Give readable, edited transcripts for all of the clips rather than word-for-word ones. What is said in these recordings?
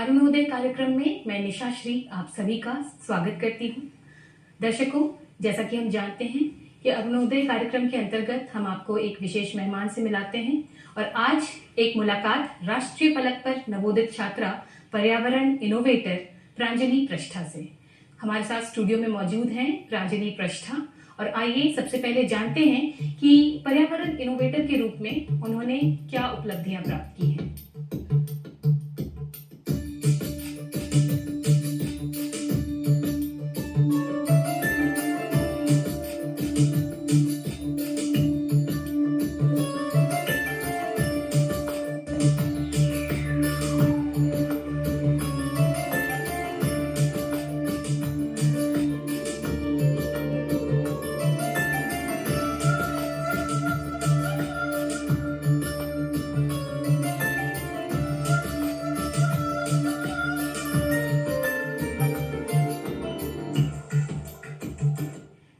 अरुणोदय कार्यक्रम में मैं निशा श्री आप सभी का स्वागत करती हूँ। दर्शकों, जैसा कि हम जानते हैं कि अरुणोदय कार्यक्रम के अंतर्गत हम आपको एक विशेष मेहमान से मिलाते हैं और आज एक मुलाकात राष्ट्रीय फलक पर नवोदित छात्रा पर्यावरण इनोवेटर प्रांजलि पृष्ठा से। हमारे साथ स्टूडियो में मौजूद हैं प्रांजलि पृष्ठा और आइए सबसे पहले जानते हैं कि पर्यावरण इनोवेटर के रूप में उन्होंने क्या उपलब्धियां प्राप्त की हैं।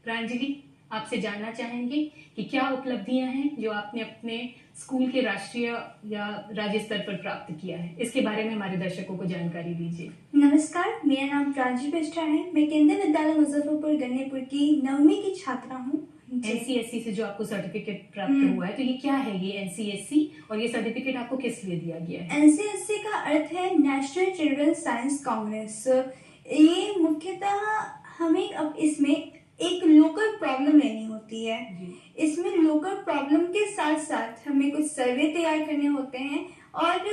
प्रांजलि, आपसे जानना चाहेंगे कि क्या उपलब्धियां हैं जो आपने अपने स्कूल के राष्ट्रीय या राज्य स्तर पर प्राप्त किया है। इसके बारे में हमारे दर्शकों को जानकारी दीजिए। नमस्कार, मेरा नाम प्रांजलि पृष्ठा है। मैं केंद्रीय विद्यालय मुजफ्फरपुर गन्नीपुर की 9वीं की छात्रा हूँ। एनसीएससी से जो आपको सर्टिफिकेट प्राप्त हुआ है, तो ये क्या है ये एनसीएससी और ये सर्टिफिकेट आपको किस लिए दिया गया है? एनसीएससी का अर्थ है नेशनल चिल्ड्रन साइंस कांग्रेस। ये मुख्यतः हमें अब इसमें एक लोकल प्रॉब्लम लेनी होती है। इसमें लोकल प्रॉब्लम के साथ साथ हमें कुछ सर्वे तैयार करने होते हैं और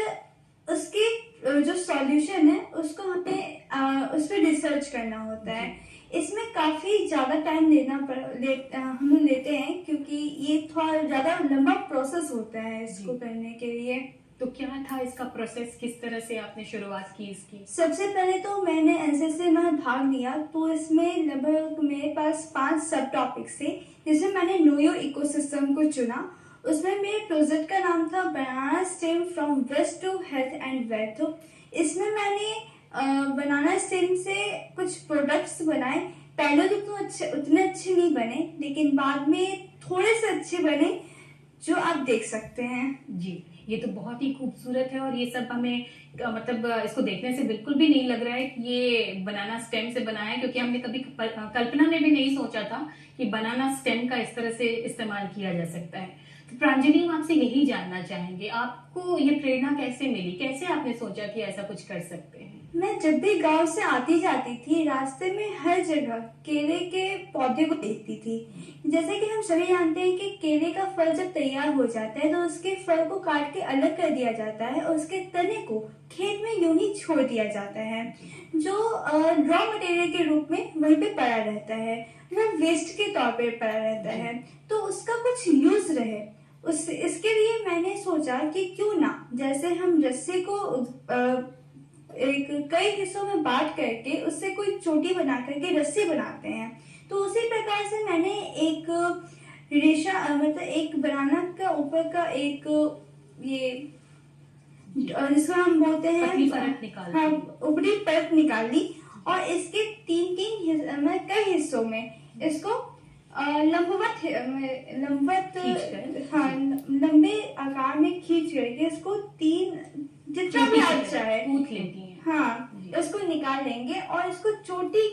उसके जो सॉल्यूशन है उसको हमें उस पर रिसर्च करना होता है। इसमें काफी ज्यादा टाइम हम लेते हैं क्योंकि ये थोड़ा ज्यादा लंबा प्रोसेस होता है इसको करने के लिए। तो क्या था इसका प्रोसेस, किस तरह से आपने शुरुआत की इसकी? सबसे पहले तो मैंने एनसीएससी में भाग लिया, तो इसमें लगभग मेरे पास 5 सब टॉपिक्स थे जिसमें मैंने नो योर इकोसिस्टम को चुना। उसमें मेरे प्रोजेक्ट का नाम था banana stem from waste to health and wealth. इसमें मैंने बनाना स्टेम से कुछ प्रोडक्ट्स बनाए। पहले तो उतने अच्छे नहीं बने, लेकिन बाद में थोड़े से अच्छे बने जो आप देख सकते हैं। जी, ये तो बहुत ही खूबसूरत है और ये सब हमें मतलब इसको देखने से बिल्कुल भी नहीं लग रहा है कि ये बनाना स्टेम से बना है, क्योंकि हमने कभी कल्पना में भी नहीं सोचा था कि बनाना स्टेम का इस तरह से इस्तेमाल किया जा सकता है। तो प्रांजलि, हम आपसे यही जानना चाहेंगे, आपको ये प्रेरणा कैसे मिली, कैसे आपने सोचा कि ऐसा कुछ कर सकते हैं? मैं जब भी गांव से आती जाती थी, रास्ते में हर जगह केले के पौधे को देखती थी। जैसे कि हम सभी जानते हैं कि केले का फल जब तैयार हो जाता है तो उसके फल को काट के अलग कर दिया जाता है और उसके तने को खेत में यूं ही छोड़ दिया जाता है, जो रॉ मटेरियल के रूप में वहीं पे पड़ा रहता है, वो वेस्ट के तौर पर पड़ा रहता है। तो उसका कुछ यूज रहे, इसके लिए मैंने सोचा कि क्यों ना, जैसे हम रस्सी को एक कई हिस्सों में बांट करके उससे कोई चोटी बना करके रस्सी बनाते हैं, तो उसी प्रकार से मैंने एक रेशा मतलब एक बनाना का ऊपर का एक ये जिसको हम बोलते हैं ऊपरी परत निकाल ली और इसके तीन कई हिस्सों में इसको लंबे आकार में खींच करके इसको 3 जितना भी अच्छा है कूट लेती हैं। हाँ, उसको निकाल लेंगे और इसको चोटी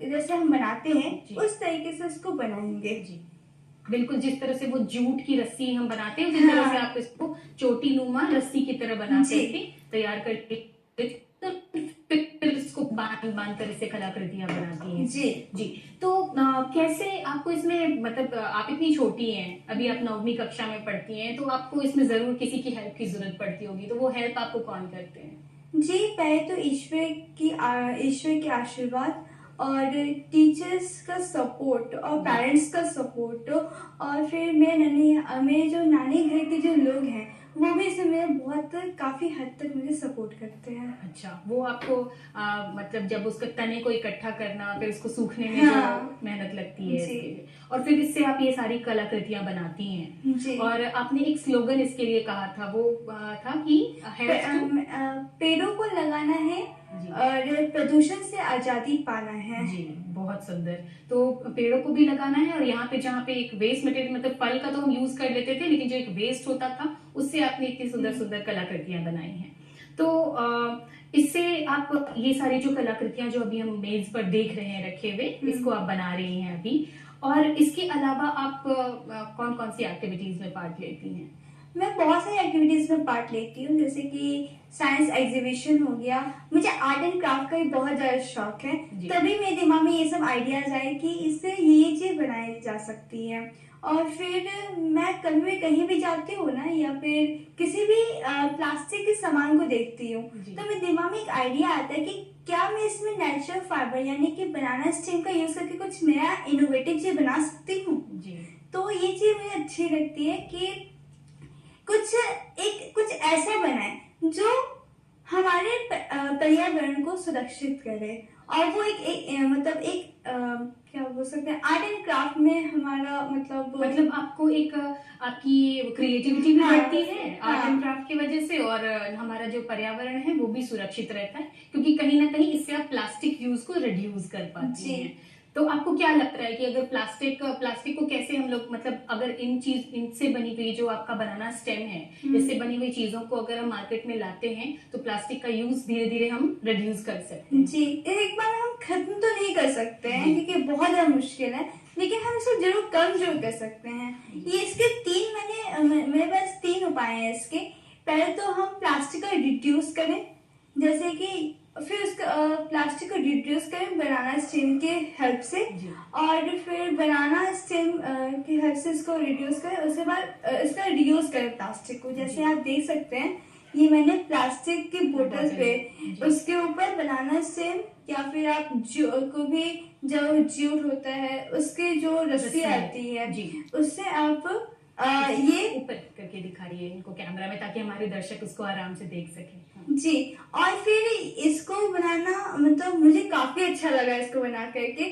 जैसे हम बनाते हैं उस तरीके से इसको बनाएंगे। जी, बिल्कुल जिस तरह से वो जूट की रस्सी हम बनाते हैं उसी तरह से आप इसको चोटी नुमा रस्सी की तरह बना करके तैयार करके इसको बांध कर इसे कलाकृतियां बनाती हैं। जी, तो कैसे आपको इसमें, मतलब आप इतनी छोटी हैं, अभी आप 9वीं कक्षा में पढ़ती हैं, तो आपको इसमें जरूर किसी की हेल्प की जरूरत पड़ती होगी, तो वो हेल्प आपको कौन करते हैं? जी, पहले तो ईश्वर के आशीर्वाद और टीचर्स का सपोर्ट और पेरेंट्स का सपोर्ट और फिर मेरे जो नानी घर के जो लोग हैं वो भी इसमें मेरे काफी हद तक मुझे सपोर्ट करते हैं। अच्छा, वो आपको मतलब जब उसके तने को इकट्ठा करना, फिर उसको सूखने में जो मेहनत लगती है और फिर इससे आप ये सारी कलाकृतियां बनाती हैं। जी। और आपने एक स्लोगन इसके लिए कहा था, वो था कि पेड़ों को लगाना है और प्रदूषण से आजादी पाना है। जी, बहुत सुंदर। तो पेड़ों को भी लगाना है और यहाँ पे जहाँ पे एक वेस्ट मटेरियल, मतलब फल का तो हम यूज कर लेते थे, लेकिन जो एक वेस्ट होता था उससे आपने इतनी सुंदर सुंदर कलाकृतियां बनाई हैं। तो इससे आप ये सारी जो कलाकृतियां जो अभी हम मेज पर देख रहे हैं रखे हुए, इसको आप बना रही हैं अभी, और इसके अलावा आप कौन कौन सी एक्टिविटीज में पार्ट लेती हैं? मैं बहुत सारी एक्टिविटीज में पार्ट लेती हूँ, जैसे कि साइंस एग्जीबिशन हो गया। मुझे आर्ट एंड क्राफ्ट का भी बहुत ज्यादा शौक है, जी। तभी मेरे दिमाग में ये सब आइडियाज आए कि इससे ये चीज बनाई जा सकती है। और फिर मैं कभी भी कहीं भी जाती हूँ ना, या फिर किसी भी प्लास्टिक के सामान को देखती हूँ, जी। तो मेरे दिमाग में एक आइडिया आता है कि क्या मैं इसमें नेचुरल फाइबर यानी कि बनाना स्टेम का यूज करके कुछ नया इनोवेटिव चीज बना सकती हूँ। जी। तो ये चीज मुझे अच्छी लगती है कि कुछ ऐसा बनाए जो हमारे पर्यावरण को सुरक्षित करे, और वो मतलब एक क्या बोल सकते हैं, आर्ट एंड क्राफ्ट में हमारा मतलब आपको एक आपकी क्रिएटिविटी भी हाँ, बढ़ती है आर्ट हाँ। एंड क्राफ्ट की वजह से, और हमारा जो पर्यावरण है वो भी सुरक्षित रहता है, क्योंकि कहीं ना कहीं इससे आप प्लास्टिक यूज को रिड्यूस कर पाती जी। हैं। तो आपको क्या लगता है कि अगर प्लास्टिक को कैसे हम लोग, मतलब अगर इनसे बनी हुई जो आपका बनाना स्टेम है, इससे बनी हुई चीजों को अगर हम मार्केट में लाते हैं तो प्लास्टिक का यूज धीरे धीरे हम रिड्यूस कर सकते हैं? जी, एक बार हम खत्म तो नहीं कर सकते हैं जी। क्योंकि बहुत ज्यादा मुश्किल है, लेकिन हम इसको जरूर कम जरूर कर सकते हैं। ये इसके मेरे पास 3 उपाय हैं इसके। पहले तो हम प्लास्टिक को रिड्यूस करें, जैसे कि फिर उसका प्लास्टिक को रिड्यूस करें बनाना स्टेम के हेल्प से, जी। और फिर बनाना स्टेम की हेल्प से इसको रिड्यूस करें। उसके बाद इसका रिड्यूस करें प्लास्टिक को। जैसे आप देख सकते हैं, ये मैंने प्लास्टिक की बोतल पे जी। उसके ऊपर बनाना स्टेम, या फिर आप को भी जो जूट होता है उसकी जो रस्सी आती है, जी। उससे आप ये ऊपर करके दिखा रही है इनको कैमरा में, ताकि हमारे दर्शक उसको आराम से देख सके। जी। और फिर इसको बनाना मतलब मुझे काफी अच्छा लगा इसको बना करके।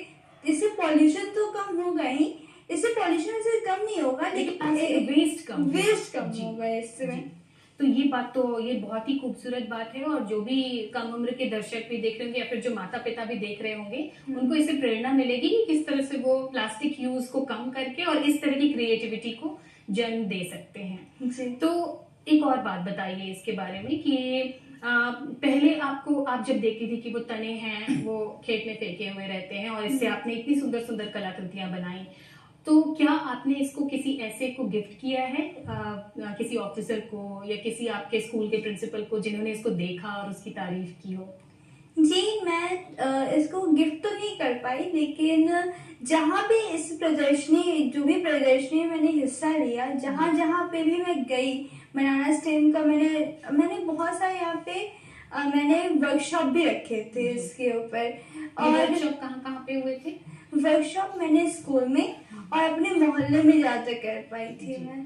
इससे पॉल्यूशन तो कम होगा ही, इससे पॉल्यूशन से कम नहीं होगा, लेकिन वेस्ट कम जी। होगा इसमें। जी। तो ये बात तो ये बहुत ही खूबसूरत बात है, और जो भी कम उम्र के दर्शक भी देख रहे होंगे या फिर जो माता पिता भी देख रहे होंगे, उनको इससे प्रेरणा मिलेगी कि किस तरह से वो प्लास्टिक यूज को कम करके और इस तरह की क्रिएटिविटी को जन्म दे सकते हैं। जी। तो एक और बात बताइए इसके बारे में कि पहले आप जब देखती थी कि वो तने हैं वो खेत में फेंके हुए रहते हैं, और इससे आपने इतनी सुंदर सुंदर कलाकृतियां बनाई, तो क्या आपने इसको किसी ऐसे को गिफ्ट किया है, किसी ऑफिसर को या किसी आपके स्कूल के प्रिंसिपल को, जिन्होंने इसको देखा और उसकी तारीफ की हो? जी, मैं इसको गिफ्ट तो नहीं कर पाई, लेकिन जहाँ भी जो भी प्रदर्शनी में मैंने हिस्सा लिया, जहाँ जहाँ पे भी मैं गई, बनाना स्टेम का मैंने बहुत सारे यहाँ पे मैंने वर्कशॉप भी रखे थे इसके ऊपर। और वर्कशॉप कहाँ पे हुए थे? वर्कशॉप मैंने स्कूल में और अपने मोहल्ले में जाकर कर पाई थी मैं,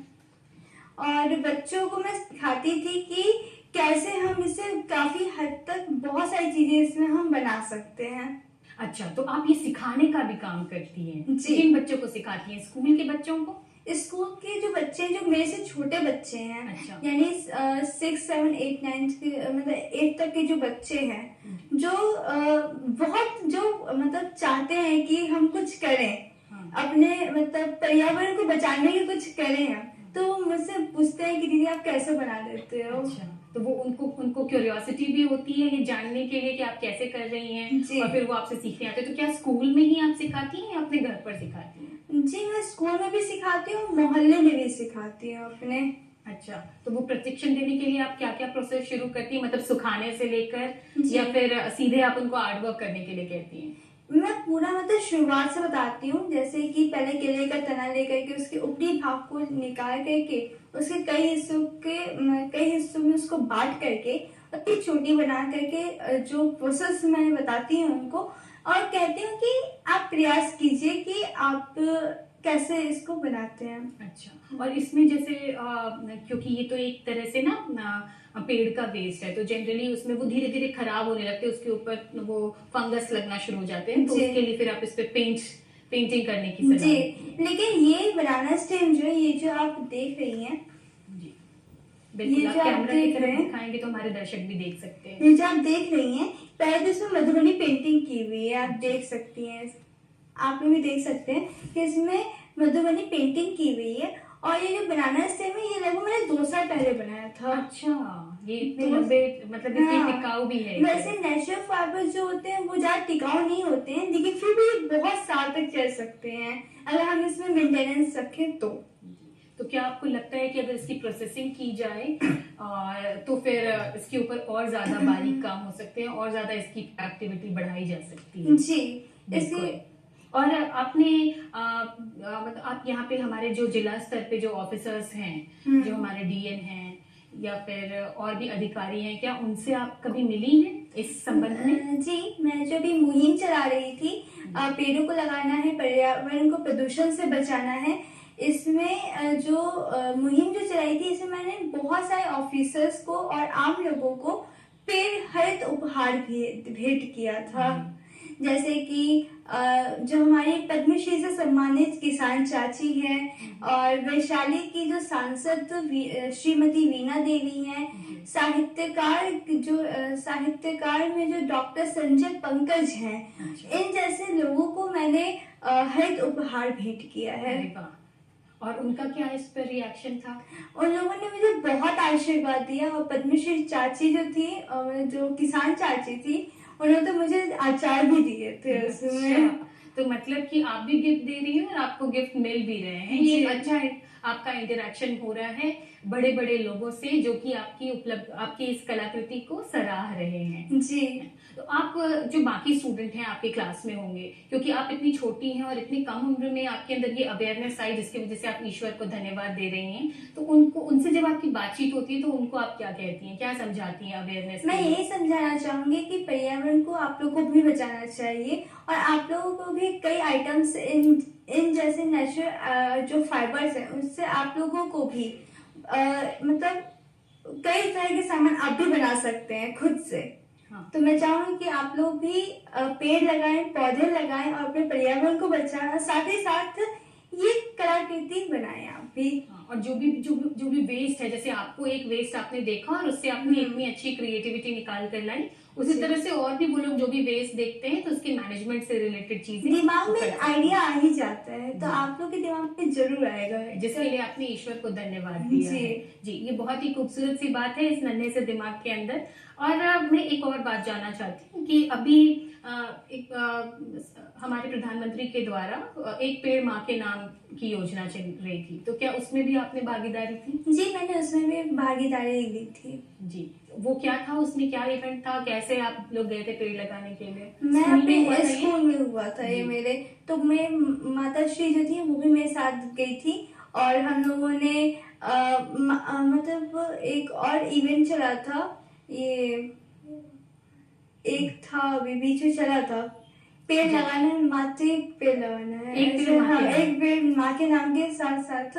और बच्चों को मैं सिखाती थी कि कैसे हम इसे काफी हद तक बहुत सारी चीजें इसमें हम बना सकते हैं। अच्छा, तो आप ये सिखाने का भी काम करती हैं? जी। किन बच्चों को सिखाती हैं? स्कूल के बच्चों को? स्कूल के जो बच्चे हैं, जो मेरे से छोटे बच्चे हैं, अच्छा। यानी 6, 7, 8, 9 मतलब 8 तक के जो बच्चे हैं, जो मतलब चाहते हैं कि हम कुछ करें, अपने मतलब पर्यावरण को बचाने के कुछ करें हम, तो वो मुझसे पूछते हैं कि दीदी आप कैसे बना देते हो। अच्छा, तो वो उनको क्यूरियोसिटी भी होती है ये जानने के लिए कि आप कैसे कर रही हैं, जी। और फिर वो आपसे सीखने आते हैं। तो क्या स्कूल में ही आप सिखाती हैं या अपने घर पर सिखाती हैं? जी, मैं स्कूल में भी सिखाती हूँ, मोहल्ले में भी सिखाती हूँ अपने। अच्छा, तो वो प्रशिक्षण देने के लिए आप क्या क्या प्रोसेस शुरू करती हैं, मतलब सुखाने से लेकर, जी। या फिर सीधे आप उनको आर्ट वर्क करने के लिए कहती हैं? मैं पूरा मतलब शुरुआत से बताती हूँ, जैसे कि पहले केले का तना लेकर के उसके ऊपरी भाग को निकाल करके उसके कई हिस्सों में उसको बांट करके और छोटी बना करके जो प्रोसेस मैंने बताती हूँ उनको, और कहती हूँ कि आप प्रयास कीजिए कि आप कैसे इसको बनाते हैं। अच्छा, और इसमें जैसे क्योंकि ये तो एक तरह से ना पेड़ का वेस्ट है, तो जनरली उसमें वो धीरे धीरे खराब होने लगते हैं, उसके ऊपर वो फंगस लगना शुरू हो जाते हैं, तो उसके लिए फिर आप इस पे पेंटिंग करने की सलाह जी। देती हैं। लेकिन ये बनाना स्टेम जो है, ये जो आप देख रही हैं, जी बिल्कुल, ये आप जो आप कैमरा की देख रहे तरफ हैं, दिखाएंगे तो हमारे दर्शक भी देख सकते हैं। ये जो आप देख रही हैं, पहले तो इसमें मधुबनी पेंटिंग की हुई है, आप देख सकती हैं, आप लोग भी देख सकते हैं कि इसमें मधुबनी पेंटिंग की हुई है। और ये जो बनाना स्टेम है, ये लगभग मैंने 2 साल पहले बनाया था। अच्छा, ये तो लंबे मतलब इतने टिकाऊ भी है। वैसे नेचुरल फाइबर जो होते हैं वो ज्यादा टिकाऊ नहीं होते हैं, लेकिन फिर भी बहुत साल तक चल सकते हैं अगर हम इसमें मेंटेनेंस रखें तो क्या आपको लगता है कि अगर इसकी प्रोसेसिंग की जाए तो फिर इसके ऊपर और ज्यादा बारीक काम हो सकते हैं और ज्यादा इसकी एक्टिविटी बढ़ाई जा सकती है? जी, इसके और आपने मतलब आप यहाँ पे हमारे जो जिला स्तर पे जो ऑफिसर्स हैं, जो हमारे डीएन हैं या फिर और भी अधिकारी हैं, क्या उनसे आप कभी मिली हैं इस संबंध में? जी, मैं जो भी मुहिम चला रही थी, पेड़ों को लगाना है, पर्यावरण को प्रदूषण से बचाना है, इसमें जो मुहिम जो चलाई थी, इसमें मैंने बहुत सारे ऑफिसर्स को और आम लोगों को पेड़ हरित उपहार भेंट किया था। जैसे कि जो हमारी पद्मश्री से सम्मानित किसान चाची हैं और वैशाली की जो सांसद श्रीमती वीणा देवी हैं, साहित्यकार में जो डॉक्टर संजय पंकज हैं, इन जैसे लोगों को मैंने हरित उपहार भेंट किया है। और उनका क्या इस पर रिएक्शन था? उन लोगों ने मुझे बहुत आशीर्वाद दिया और पद्मश्री चाची जो थी, जो किसान चाची थी, उन्होंने तो मुझे अचार भी दिए थे उसमें। तो मतलब कि आप भी गिफ्ट दे रही हैं और आपको गिफ्ट मिल भी रहे हैं। ये अच्छा है, आपका इंटरेक्शन हो रहा है बड़े बड़े लोगों से जो कि आपकी इस कलाकृति को सराह रहे हैं। जी। तो आप जो बाकी स्टूडेंट हैं आपके क्लास में होंगे, क्योंकि आप इतनी छोटी हैं और इतनी कम उम्र में आपके अंदर ये अवेयरनेस आई जिसकी वजह से आप ईश्वर को धन्यवाद दे रही हैं, तो उनसे जब आपकी बातचीत होती है तो उनको आप क्या कहती हैं, क्या समझाती हैं अवेयरनेस? मैं यही समझाना चाहूंगी कि पर्यावरण को आप लोगों को भी बचाना चाहिए और आप लोगों को भी कई आइटम्स इन जैसे नेचुरल जो फाइबर्स हैं उससे आप लोगों को भी मतलब कई तरह के सामान आप भी बना सकते हैं खुद से। हाँ। तो मैं चाहूंगी कि आप लोग भी पेड़ लगाएं, पौधे लगाएं और अपने पर्यावरण को बचाना, साथ ही साथ ये कलाकृति बनाएं आप भी। हाँ, और जो भी वेस्ट है, जैसे आपको एक वेस्ट आपने देखा और उससे आपने इतनी अच्छी क्रिएटिविटी निकाल कर लाई, उसी तरह से और भी वो लोग जो भी वेस्ट देखते हैं तो उसके मैनेजमेंट से रिलेटेड चीजें दिमाग में आइडिया आ ही जाता है, तो आप लोग के दिमाग में जरूर आएगा, जिसके लिए आपने ईश्वर को धन्यवाद दिया है। जी, ये बहुत ही खूबसूरत सी बात है इस नन्हे से दिमाग के अंदर। और मैं एक और बात जानना चाहती हूँ कि अभी हमारे प्रधानमंत्री के द्वारा एक पेड़ माँ के नाम की योजना चल रही थी, तो क्या उसमें भी आपने भागीदारी थी? जी, मैंने उसमें भी भागीदारी ली थी। जी, वो क्या था, उसमें क्या इवेंट था, कैसे आप लोग गए थे पेड़ लगाने के लिए? मैं अपने स्कूल में हुआ था ये मेरे, तो मैं माता श्री जो थी वो भी मेरे साथ गई थी और हम लोगों ने मतलब एक और इवेंट चला था, ये एक था अभी बीच में चला था, पेड़ लगाना है, माते पेड़ लगाना है, एक पेड़ माँ के नाम के साथ साथ।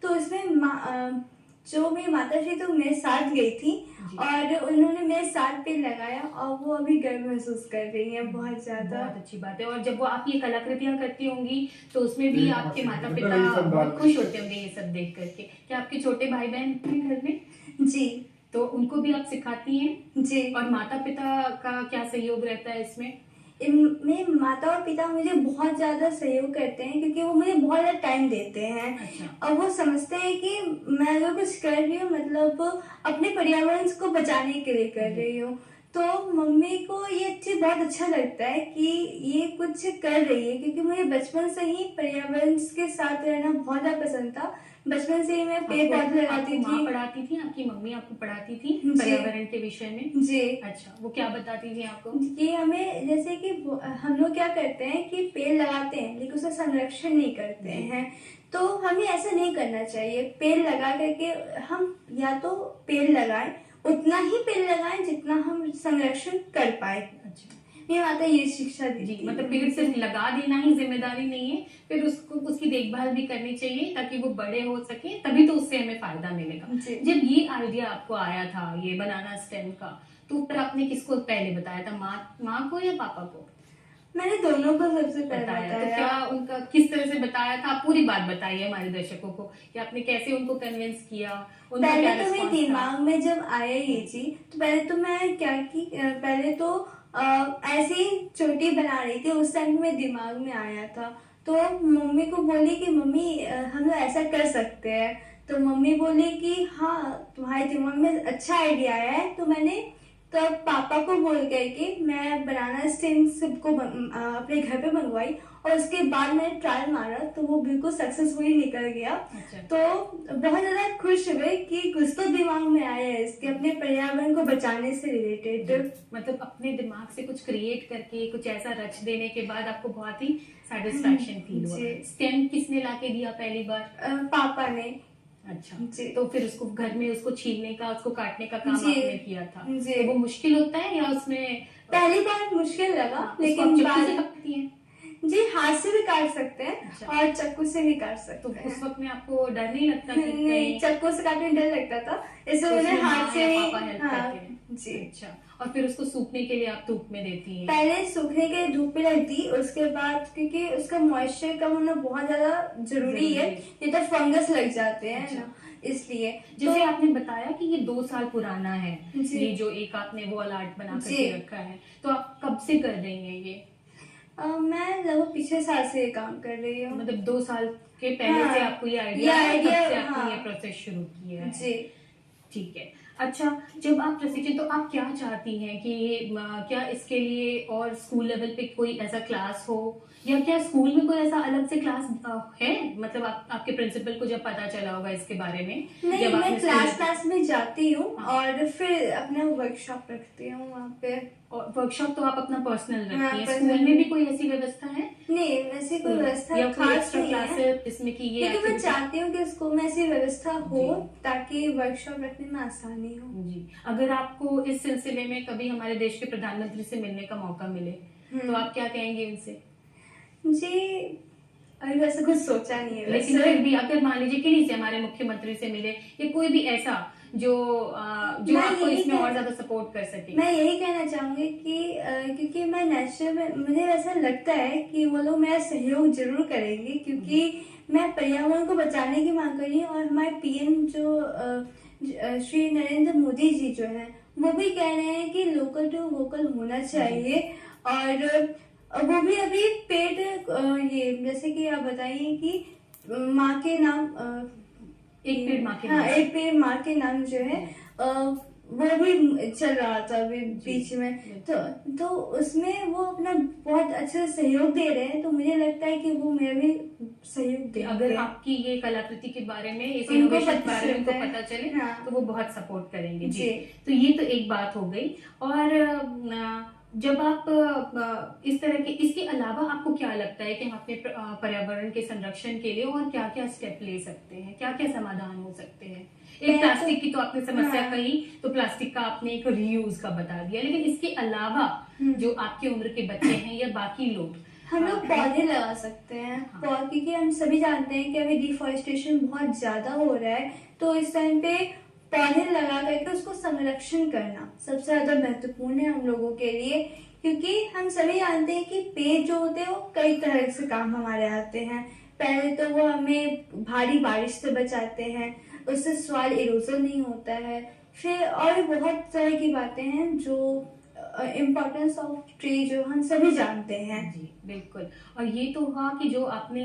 तो उसमें जो मेरी माता श्री तो मेरे साथ गई थी और उन्होंने मेरे साथ पेड़ लगाया और वो अभी गर्व महसूस कर रही है बहुत ज्यादा। बहुत अच्छी बात है। और जब वो आप ये कलाकृतियां करती होंगी तो उसमें भी आपके माता पिता बहुत खुश होते होंगे ये सब देख करके। क्या आपके छोटे भाई बहन हैं घर में? जी, तो उनको भी आप सिखाती हैं? जी। और माता पिता का क्या सहयोग रहता है इसमें? मेरे माता और पिता मुझे बहुत ज्यादा सहयोग करते हैं क्योंकि वो मुझे बहुत ज्यादा टाइम देते हैं। अच्छा। और वो समझते हैं कि मैं अगर कुछ कर रही हूँ मतलब अपने पर्यावरण को बचाने के लिए कर रही हूँ, तो मम्मी को ये चीज बहुत अच्छा लगता है कि ये कुछ कर रही है, क्योंकि मुझे बचपन से ही पर्यावरण के साथ रहना बहुत ज्यादा पसंद था। बचपन से ही मैं पेड़ पौधे लगाती थी। पढ़ाती थी आपकी मम्मी, आपको पढ़ाती थी पर्यावरण के विषय में? जी। अच्छा, वो क्या बताती थी आपको? कि हमें जैसे कि हम लोग क्या करते हैं कि पेड़ लगाते हैं लेकिन उसका संरक्षण नहीं करते हैं, तो हमें ऐसा नहीं करना चाहिए। पेड़ लगा करके हम या तो पेड़ लगाएं, उतना ही पेड़ लगाएं जितना हम संरक्षण कर पाए। अच्छा, मेरी माता ये शिक्षा दी जी, मतलब पेड़ सिर्फ लगा देना ही जिम्मेदारी नहीं है, फिर उसकी देखभाल भी करनी चाहिए ताकि वो बड़े हो सके, तभी तो उससे हमें फायदा मिलेगा। जब ये आइडिया आपको आया था ये बनाना स्टेम का, तो फिर आपने किसको पहले बताया था, माँ को या पापा को? मैंने दोनों को सबसे पहले बताया। तो क्या उनका किस तरह से बताया था? आप पूरी बात बताइए हमारे दर्शकों को कि आपने कैसे उनको कन्विंस किया। पहले तो मेरे दिमाग में जब आया ये चीज, तो पहले तो मैं क्या की, पहले तो ऐसे ही चोटी बना रही थी, उस टाइम मेरे दिमाग में आया था। तो मम्मी को बोली कि मम्मी हम लोग ऐसा कर सकते हैं, तो मम्मी बोली कि हाँ तुम्हारे दिमाग में अच्छा आइडिया आया है। तो मैंने तब पापा को बोल गए कि मैं बनाना स्टीम सबको अपने घर पे मंगवाई, और उसके बाद मैंने ट्रायल मारा तो वो बिल्कुल सक्सेसफुली निकल गया। अच्छा। तो बहुत ज्यादा खुश हुए कि कुछ तो दिमाग में आया है इसके अपने पर्यावरण को बचाने से रिलेटेड। मतलब अपने दिमाग से कुछ क्रिएट करके कुछ ऐसा रच देने के बाद आपको बहुत ही सेटिस्फैक्शन फील हुआ। जी। स्टेम किसने लाके दिया पहली बार? पापा ने। अच्छा जी। तो फिर उसको घर में उसको छीलने का उसको काटने का काम जी। आपने किया था। जी। तो वो मुश्किल होता है या उसमें पहली बार मुश्किल लगा, उसको लेकिन आप चक्कू बाद से काटती हैं? जी हाथ से भी काट सकते हैं। अच्छा। और चाकू से भी काट तो सकते उस हैं। वक्त में आपको डर नहीं लगता कि नहीं, कहीं चाकू से काटने में डर लगता था, इसलिए तो मैंने उसमें हाथ माँ से या ही। पापा हेल्प हाँ करते हैं? जी। अच्छा, और फिर उसको सूखने के लिए आप धूप में देती हैं? पहले सूखने के धूप पे रख दी, उसके बाद क्योंकि उसका मॉइस्चर कम होना बहुत ज्यादा जरूरी है, नहीं तो फंगस लग जाते हैं ना, इसलिए। जैसे आपने बताया कि ये 2 साल पुराना है, जी। ये जो एक आपने वो अलार्ट बना जी। करके रखा है, तो आप कब से कर रही हैं ये? मैं लगभग पिछले साल से ये काम कर रही हूँ। मतलब 2 साल के पहले हाँ, से आपको ये आइडिया है, तब से आपने हाँ। ये प्रोसेस शुरू किया है? जी। ठीक है। अच्छा, जब आप प्रशिक्षण, तो आप क्या चाहती हैं कि क्या इसके लिए और स्कूल लेवल पे कोई ऐसा क्लास हो, या क्या स्कूल में कोई ऐसा अलग से क्लास है? मतलब आपके प्रिंसिपल को जब पता चला होगा इसके बारे में? नहीं, जब मैं आपने क्लास में जाती हूँ। हाँ। और फिर अपना वर्कशॉप रखती हूँ वहाँ पे। और वर्कशॉप तो आप अपना पर्सनल रखती हाँ, हैं, personal। स्कूल में भी कोई ऐसी व्यवस्था है? नहीं, वैसी कोई व्यवस्था या कोई खास एक्स्ट्रा नहीं क्लास है, है जिसमें कि ये क्योंकि मैं activity- चाहती हूँ कि स्कूल में ऐसी व्यवस्था हो जी। ताकि वर्कशॉप रखने में आसानी हो। जी, अगर आपको इस सिलसिले में कभी हमारे देश के प्रधानमंत्री से मिलने का मौका मिले, तो आप क्या कहेंगे उनसे? जी अभी वैसे कुछ सोचा नहीं है लेकिन वैसे। फिर भी अगर मान लीजिए किन्हीं से, हमारे मुख्यमंत्री से मिले या कोई भी ऐसा जो मैं आपको यही इसमें कह- और ज्यादा सपोर्ट कर सके। मैं यही कहना चाहूंगी कि क्योंकि मैं नेचुरल में, मुझे ऐसा लगता है कि वो लोग मेरा सहयोग जरूर करेंगे, क्योंकि मैं पर्यावरण को बचाने की मांग कर रही हूँ। और हमारे पीएम जो श्री नरेंद्र मोदी जी जो हैं, वो भी कह रहे हैं कि लोकल टू वोकल होना चाहिए। और वो भी अभी पेड़ ये जैसे कि आप बताइए कि माँ के नाम एक पेड़ माँ के हाँ, नाम। एक पेड़ माँ के नाम जो है वो भी चल रहा था अभी बीच में। तो उसमें वो अपना बहुत अच्छे से सहयोग दे रहे हैं, तो मुझे लगता है कि वो मेरा भी सहयोग देंगे। अगर आपकी ये कलाकृति के बारे में, इस उनको इनोवेशन के पता बारे में उनको चलता है। पता चले, हाँ। तो वो बहुत सपोर्ट करेंगे। जी। जी। तो ये तो एक बात हो गई। और जब आप इस तरह के, इसके अलावा आपको क्या लगता है कि हम अपने पर्यावरण के संरक्षण के लिए और क्या क्या स्टेप ले सकते हैं, क्या क्या समाधान हो सकते हैं? एक प्लास्टिक की तो आपने समस्या हाँ। कही, तो प्लास्टिक का आपने एक रीयूज का बता दिया, लेकिन इसके अलावा जो आपकी उम्र के बच्चे हैं या बाकी लोग, हम लोग पौधे लगा सकते हैं। हाँ। क्योंकि हम सभी जानते हैं कि अभी डिफॉरेस्टेशन बहुत ज्यादा हो रहा है, तो इस टाइम पे पौधे लगा करके उसको संरक्षण करना सबसे ज्यादा महत्वपूर्ण है हम लोगों के लिए। क्योंकि हम सभी जानते हैं कि पेड़ जो होते हैं वो कई तरह से काम हमारे आते हैं। पहले तो वो हमें भारी बारिश से बचाते हैं, उससे सॉइल इरोजन नहीं होता है। फिर और भी बहुत तरह की बातें हैं जो इम्पोर्टेंस ऑफ ट्री जो हम सभी जानते हैं। जी बिल्कुल। और ये तो हुआ कि जो आपने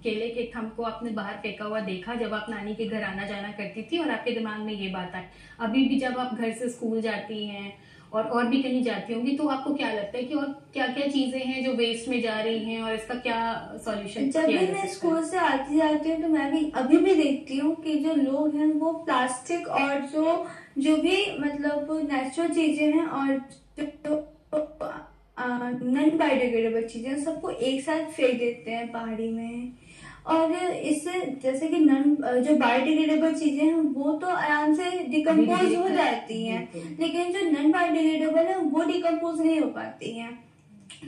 केले के थम को आपने बाहर फेंका हुआ देखा जब आप नानी के घर आना जाना करती थी, और आपके दिमाग में ये बात आई। अभी भी जब आप घर से स्कूल जाती हैं और भी कहीं जाती होंगी, तो आपको क्या लगता है कि और क्या क्या चीजें हैं जो वेस्ट में जा रही हैं, और इसका क्या सॉल्यूशन जब भी मैं स्कूल से आती जाती हूँ तो मैं भी अभी भी देखती हूँ कि जो लोग हैं वो प्लास्टिक और जो भी मतलब नेचुरल चीजें हैं और जो नॉन बायोडिग्रेडेबल चीजें सबको एक साथ फेंक देते हैं पहाड़ी में। और इससे जैसे कि जो बायोडिग्रेडेबल चीजें हैं वो तो आराम से डिकम्पोज हो जाती हैं, लेकिन जो नॉन बायोडिग्रेडेबल है वो डिकम्पोज नहीं हो पाती हैं।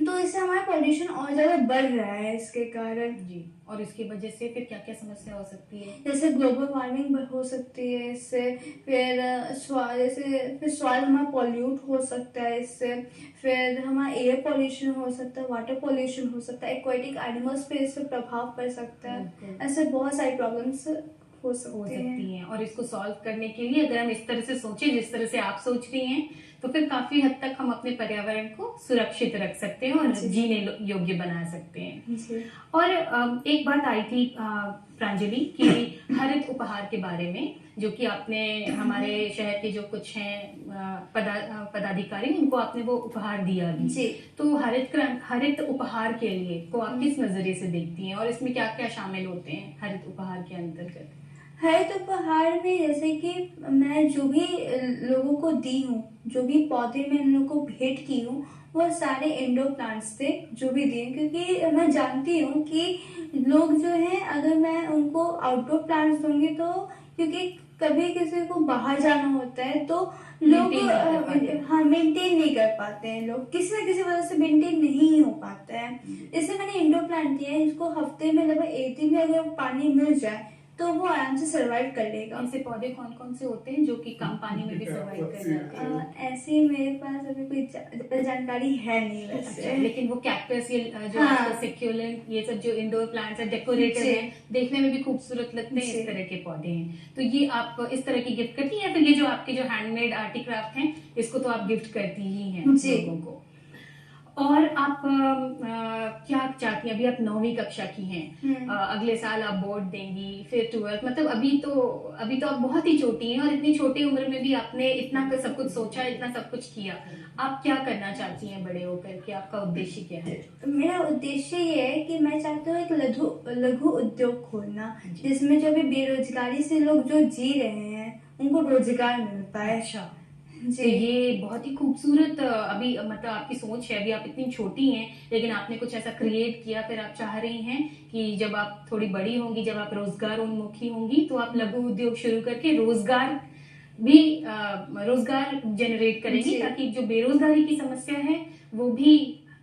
तो इससे हमारा पॉल्यूशन और ज्यादा बढ़ रहा है इसके कारण। जी। और इसकी वजह से फिर क्या क्या समस्या हो सकती है? जैसे ग्लोबल वार्मिंग हो सकती है इससे, फिर सॉइल हमारा पॉल्यूट हो सकता है इससे, फिर हमारा एयर पॉल्यूशन हो सकता है, वाटर पॉल्यूशन हो सकता है, एक्वाटिक एनिमल्स पे इससे प्रभाव पड़ सकता है। ऐसे बहुत सारी प्रॉब्लम्स हो सकती हैं। और इसको सॉल्व करने के लिए अगर हम इस तरह से सोचें जिस तरह से आप सोच रही हैं, तो फिर काफी हद तक हम अपने पर्यावरण को सुरक्षित रख सकते हैं और जी। जीने योग्य बना सकते हैं। जी। और एक बात आई थी प्रांजलि कि हरित उपहार के बारे में, जो कि आपने हमारे शहर के जो कुछ हैं पदाधिकारी, उनको आपने वो उपहार दिया भी। जी। तो हरित उपहार के लिए को आप किस नजरिए से देखती हैं और इसमें क्या क्या शामिल होते हैं हरित उपहार के अंतर्गत? हरित उपहार में जैसे कि मैं जो भी लोगों को दी हूँ, जो भी पौधे मैं उन लोगों को भेंट की हूँ, वो सारे इंडोर प्लांट्स थे जो भी दिए, क्योंकि मैं जानती हूँ कि लोग जो हैं, अगर मैं उनको आउटडोर प्लांट्स दूंगी तो, क्योंकि कभी किसी को बाहर जाना होता है तो लोग Maintain नहीं कर पाते। हाँ, मेंटेन नहीं कर पाते हैं, लोग किसी न किसी वजह से मेंटेन नहीं हो पाता है। इसलिए मैंने इंडोर प्लांट दिया है, इसको हफ्ते में लगभग एक दिन में अगर पानी मिल जाए तो वो आराम से सरवाइव कर लेगा। ऐसे पौधे कौन कौन से होते हैं जो कि कम पानी में भी सर्वाइव कर जाते हैं? ऐसे मेरे पास अभी कोई ज्यादा जानकारी है नहीं वैसे। अच्छा, लेकिन वो कैक्टस, ये जो हाँ। आजकल सक्यूलेंट, ये सब जो इंडोर प्लांट्स है, डेकोरेटिव जी। हैं, देखने में भी खूबसूरत लगते हैं, जी। इस तरह के पौधे हैं। तो ये आप इस तरह की गिफ्ट करती हैं या फिर ये जो आपके जो हैंडमेड आर्टिक्राफ्ट हैं, इसको तो आप गिफ्ट करती ही हैं जी। लोगों को? और आप क्या चाहती हैं? अभी आप 9वीं कक्षा की हैं, अगले साल आप बोर्ड देंगी, फिर 12th, मतलब अभी तो आप बहुत ही छोटी हैं और इतनी छोटी उम्र में भी आपने इतना सब कुछ सोचा, इतना सब कुछ किया। आप क्या करना चाहती हैं बड़े होकर के? आपका उद्देश्य क्या है? मेरा उद्देश्य ये है कि मैं चाहती हूँ एक लघु उद्योग खोलना, जिसमें जो भी बेरोजगारी से लोग जो जी रहे हैं उनको रोजगार मिल पाए। अच्छा, जी। तो ये बहुत ही खूबसूरत अभी मतलब आपकी सोच है। अभी आप इतनी छोटी हैं लेकिन आपने कुछ ऐसा क्रिएट किया, फिर आप चाह रही हैं कि जब आप थोड़ी बड़ी होंगी, जब आप रोजगार उन्मुखी होंगी, तो आप लघु उद्योग शुरू करके रोजगार जनरेट करेंगी, जी। ताकि जो बेरोजगारी की समस्या है वो भी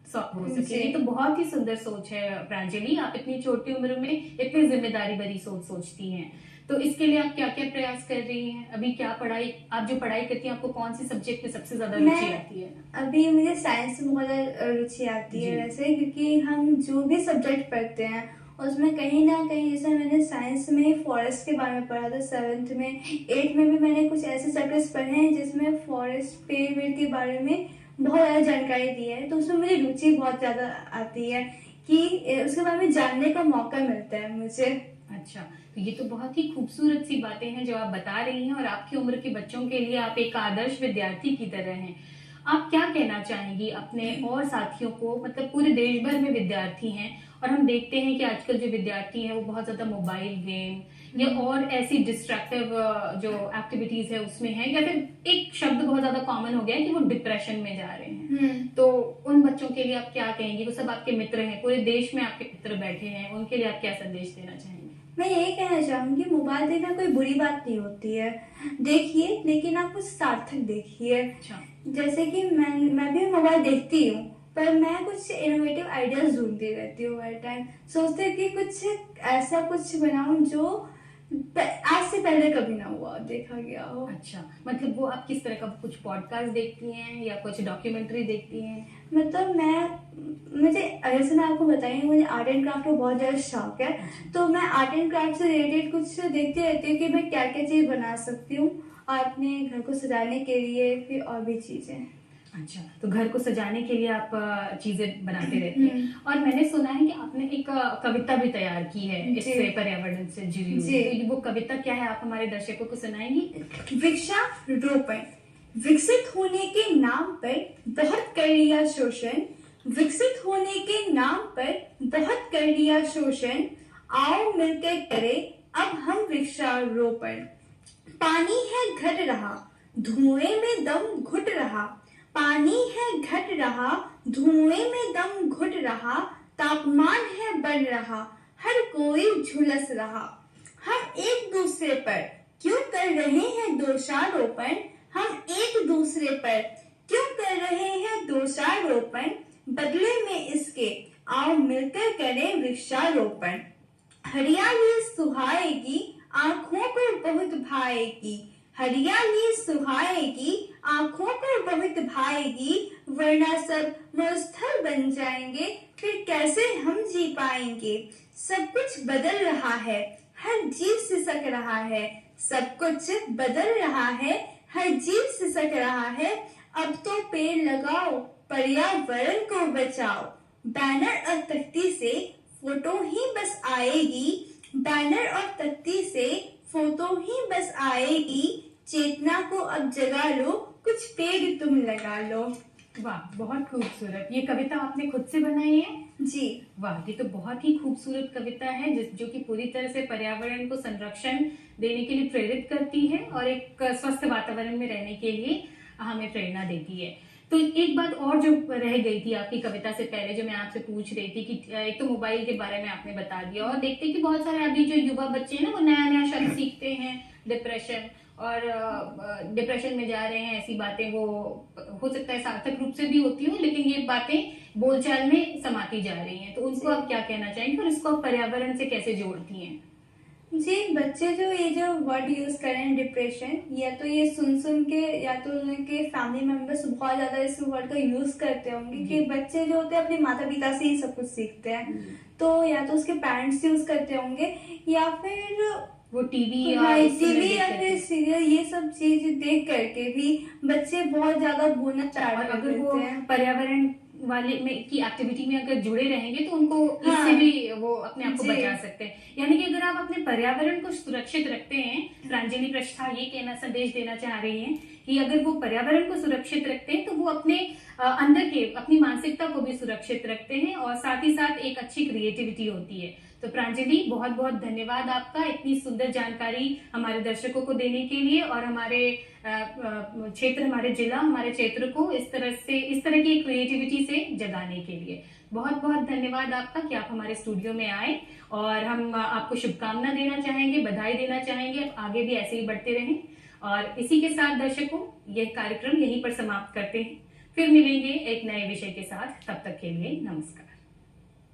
सॉल्व हो सके। जी। ये तो बहुत ही सुंदर सोच है प्रांजलि, आप इतनी छोटी उम्र में इतनी जिम्मेदारी भरी सोच सोचती हैं। तो इसके लिए आप क्या क्या प्रयास कर रही हैं? अभी क्या पढ़ाई, आप जो पढ़ाई करती हैं, आपको कौन सी सब्जेक्ट में सबसे ज्यादा रुचि आती है? अभी मुझे साइंस में बहुत ज्यादा रुचि आती है वैसे, क्योंकि हम जो भी सब्जेक्ट पढ़ते हैं उसमें कहीं ना कहीं, जैसे मैंने साइंस में फॉरेस्ट के बारे में पढ़ा था 7th में, 8th में भी मैंने कुछ ऐसे सब्जेक्ट्स पढ़े हैं जिसमें फॉरेस्ट पेड़ वेड़ के बारे में बहुत ज्यादा जानकारी दी है, तो उसमें मुझे रुचि बहुत ज्यादा आती है कि उसके बारे में जानने का मौका मिलता है मुझे। अच्छा, तो ये तो बहुत ही खूबसूरत सी बातें हैं जो आप बता रही हैं, और आपकी उम्र के बच्चों के लिए आप एक आदर्श विद्यार्थी की तरह हैं। आप क्या कहना चाहेंगी अपने और साथियों को? मतलब पूरे देश भर में विद्यार्थी हैं और हम देखते हैं कि आजकल जो विद्यार्थी हैं वो बहुत ज्यादा मोबाइल गेम या और ऐसी डिस्ट्रैक्टिव जो एक्टिविटीज है उसमें है, या फिर एक शब्द बहुत ज्यादा कॉमन हो गया है कि वो डिप्रेशन में जा रहे हैं। तो उन बच्चों के लिए आप क्या कहेंगे? वो सब आपके मित्र हैं, पूरे देश में आपके मित्र बैठे हैं, उनके लिए आप क्या संदेश देना चाहेंगे? मैं यही कहना चाहूंगी, मोबाइल देखना कोई बुरी बात नहीं होती है, देखिए, लेकिन आप कुछ सार्थक देखिए। अच्छा। जैसे कि मैं भी मोबाइल देखती हूँ, पर मैं कुछ इनोवेटिव आइडियाज ढूंढती रहती हूँ हर टाइम, सोचते कि कुछ ऐसा कुछ बनाऊं जो आज से पहले कभी ना हुआ देखा गया हो। अच्छा, मतलब वो आप किस तरह का, कुछ पॉडकास्ट देखती हैं या कुछ डॉक्यूमेंट्री देखती हैं? मतलब मुझे, जैसे मैं आपको बताई, मुझे आर्ट एंड क्राफ्ट का बहुत ज्यादा शौक है, तो मैं आर्ट एंड क्राफ्ट से रिलेटेड कुछ देखती रहती हूँ कि मैं क्या क्या चीज बना सकती हूँ और अपने घर को सजाने के लिए, फिर और भी चीजें। अच्छा, तो घर को सजाने के लिए आप चीजें बनाते रहती हैं। और मैंने सुना है कि आपने एक कविता भी तैयार की है इससे, पर्यावरण से जुड़ी हुई। तो वो कविता क्या है, आप हमारे दर्शकों को सुनाएंगी? वृक्षारोपण। विकसित होने के नाम पर बहुत कर लिया शोषण, विकसित होने के नाम पर बहुत कर लिया शोषण, आओ मिलकर करें अब हम वृक्षारोपण। पानी है घट रहा, धुएं में दम घुट रहा, पानी है घट रहा, धुएं में दम घुट रहा, तापमान है बढ़ रहा, हर कोई झुलस रहा। हम एक दूसरे पर क्यों कर रहे हैं दोषारोपण, हम एक दूसरे पर क्यों कर रहे हैं दोषारोपण, बदले में इसके आओ मिलकर करें वृक्षारोपण। हरियाली सुहाएगी, आंखों को बहुत भाएगी, हरियाली सुहाएगी, आंखों को बहुत भाएगी, वरना सब मरुस्थल बन जाएंगे, फिर कैसे हम जी पाएंगे। सब कुछ बदल रहा है, हर जीव सिसक रहा है, सब कुछ बदल रहा है, हर जीव सिसक रहा है, अब तो पेड़ लगाओ, पर्यावरण को बचाओ। बैनर और तख्ती से फोटो ही बस आएगी, बैनर और तख्ती से फोटो ही बस आएगी। चेतना को अब जगा लो, कुछ पेड़ तुम लगा लो। वाह, बहुत खूबसूरत। ये कविता आपने खुद से बनाई है? जी। वाह, ये तो बहुत ही खूबसूरत कविता है जो कि पूरी तरह से पर्यावरण को संरक्षण देने के लिए प्रेरित करती है और एक स्वस्थ वातावरण में रहने के लिए हमें प्रेरणा देती है। तो एक बात और जो रह गई थी आपकी कविता से पहले, जो मैं आपसे पूछ रही थी कि एक तो मोबाइल के बारे में आपने बता दिया, और देखते हैं कि बहुत सारे अभी जो युवा बच्चे हैं ना, वो नया नया शब्द सीखते हैं, डिप्रेशन, और डिप्रेशन में जा रहे हैं। ऐसी बातें वो हो सकता है सार्थक रूप से भी होती हो, लेकिन ये बातें बोलचाल में समाती जा रही हैं। तो उनको आप क्या कहना चाहेंगे और इसको आप पर्यावरण से कैसे जोड़ती हैं? जी, बच्चे जो ये जो वर्ड यूज कर रहे हैं डिप्रेशन, या तो ये सुन सुन के, या तो उनके फैमिली मेंबर्स बहुत ज्यादा इस वर्ड का यूज करते होंगे कि बच्चे जो होते हैं अपने माता पिता से ही सब कुछ सीखते हैं। तो या तो उसके पेरेंट्स यूज करते होंगे, या फिर वो टीवी या फिर सीरियल, ये सब चीज देख करके भी बच्चे बहुत ज्यादा भूलना स्टार्ट कर अगर वो देते हैं। पर्यावरण वाले में की एक्टिविटी में अगर जुड़े रहेंगे तो उनको हाँ, इससे भी वो अपने आप को जी। बचा सकते हैं। यानी कि अगर आप अपने पर्यावरण को सुरक्षित रखते हैं, प्रांजलि प्रष्ठा ये कहना संदेश देना चाह रही हैं कि अगर वो पर्यावरण को सुरक्षित रखते हैं तो वो अपने अंदर के अपनी मानसिकता को भी सुरक्षित रखते हैं, और साथ ही साथ एक अच्छी क्रिएटिविटी होती है। तो प्रांजलि, बहुत बहुत धन्यवाद आपका इतनी सुंदर जानकारी हमारे दर्शकों को देने के लिए, और हमारे क्षेत्र, हमारे जिला, हमारे क्षेत्र को इस तरह की क्रिएटिविटी से जगाने के लिए बहुत बहुत धन्यवाद आपका कि आप हमारे स्टूडियो में आए। और हम आपको शुभकामना देना चाहेंगे, बधाई देना चाहेंगे, आप आगे भी ऐसे ही बढ़ते रहें। और इसी के साथ दर्शकों, यह कार्यक्रम यहीं पर समाप्त करते हैं। फिर मिलेंगे एक नए विषय के साथ, तब तक के लिए नमस्कार।